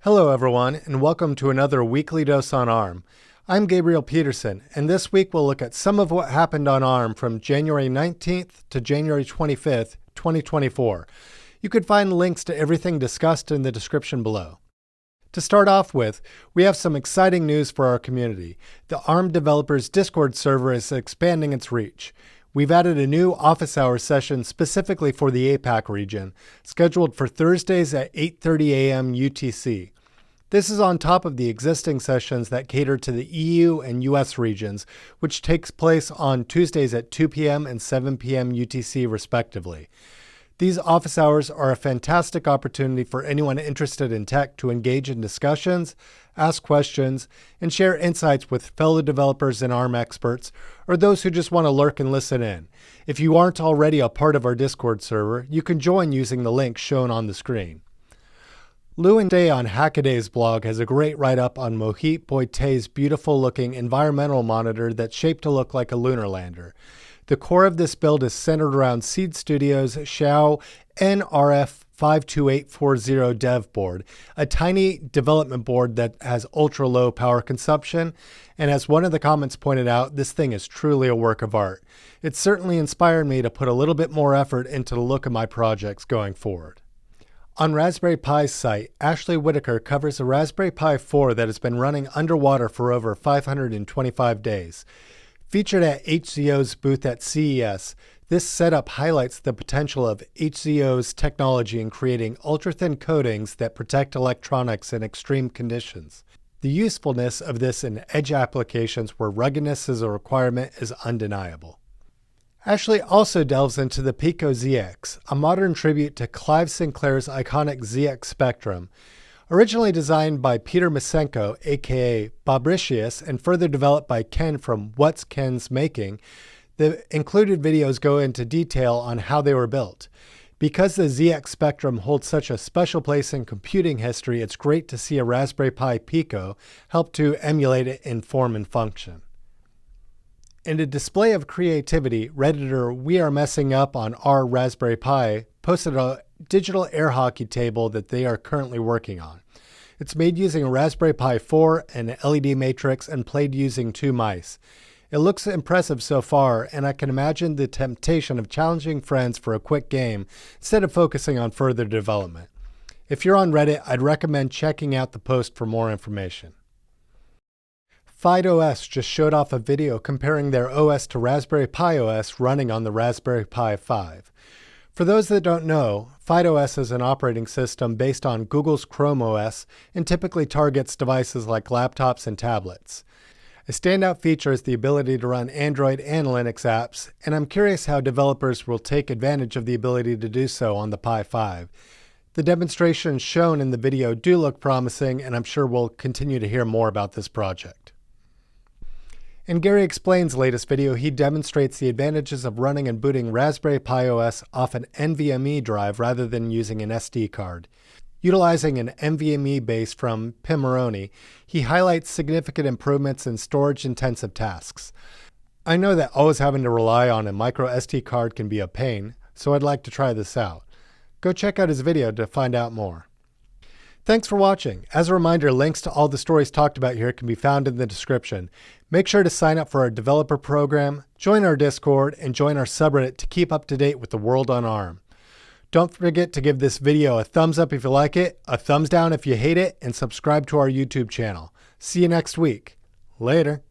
Hello everyone, and welcome to another Weekly Dose on ARM. I'm Gabriel Peterson, and this week we'll look at some of what happened on ARM from January 19th to January 25th, 2024. You can find links to everything discussed in the description below. To start off with, we have some exciting news for our community. The ARM Developers Discord server is expanding its reach. We've added a new office hours session specifically for the APAC region, scheduled for Thursdays at 8:30 a.m. UTC. This is on top of the existing sessions that cater to the EU and US regions, which takes place on Tuesdays at 2 p.m. and 7 p.m. UTC respectively. These office hours are a fantastic opportunity for anyone interested in tech to engage in discussions, ask questions, and share insights with fellow developers and ARM experts, or those who just want to lurk and listen in. If you aren't already a part of our Discord server, you can join using the link shown on the screen. Lewin Day on Hackaday's blog has a great write-up on Mohit Boite's beautiful-looking environmental monitor that's shaped to look like a lunar lander. The core of this build is centered around Seed Studios' Xiao NRF52840 dev board, a tiny development board that has ultra-low power consumption, and as one of the comments pointed out, this thing is truly a work of art. It certainly inspired me to put a little bit more effort into the look of my projects going forward. On Raspberry Pi's site, Ashley Whitaker covers a Raspberry Pi 4 that has been running underwater for over 525 days. Featured at HZO's booth at CES, this setup highlights the potential of HZO's technology in creating ultra-thin coatings that protect electronics in extreme conditions. The usefulness of this in edge applications where ruggedness is a requirement is undeniable. Ashley also delves into the Pico ZX, a modern tribute to Clive Sinclair's iconic ZX Spectrum. Originally designed by Peter Masenko, aka Bobricius, and further developed by Ken from What's Ken's Making, the included videos go into detail on how they were built. Because the ZX Spectrum holds such a special place in computing history, it's great to see a Raspberry Pi Pico help to emulate it in form and function. In a display of creativity, Redditor We Are Messing Up on Our Raspberry Pi posted a digital air hockey table that they are currently working on. It's made using a Raspberry Pi 4, an LED matrix, and played using 2 mice. It looks impressive so far, and I can imagine the temptation of challenging friends for a quick game instead of focusing on further development. If you're on Reddit, I'd recommend checking out the post for more information. PiOS just showed off a video comparing their OS to Raspberry Pi OS running on the Raspberry Pi 5. For those that don't know, PiOS is an operating system based on Google's Chrome OS and typically targets devices like laptops and tablets. A standout feature is the ability to run Android and Linux apps, and I'm curious how developers will take advantage of the ability to do so on the Pi 5. The demonstrations shown in the video do look promising, and I'm sure we'll continue to hear more about this project. In Gary Explains' latest video, he demonstrates the advantages of running and booting Raspberry Pi OS off an NVMe drive rather than using an SD card. Utilizing an NVMe base from Pimoroni, he highlights significant improvements in storage-intensive tasks. I know that always having to rely on a micro SD card can be a pain, so I'd like to try this out. Go check out his video to find out more. Thanks for watching. As a reminder, links to all the stories talked about here can be found in the description. Make sure to sign up for our developer program, join our Discord, and join our subreddit to keep up to date with the world on ARM. Don't forget to give this video a thumbs up if you like it, a thumbs down if you hate it, and subscribe to our YouTube channel. See you next week. Later.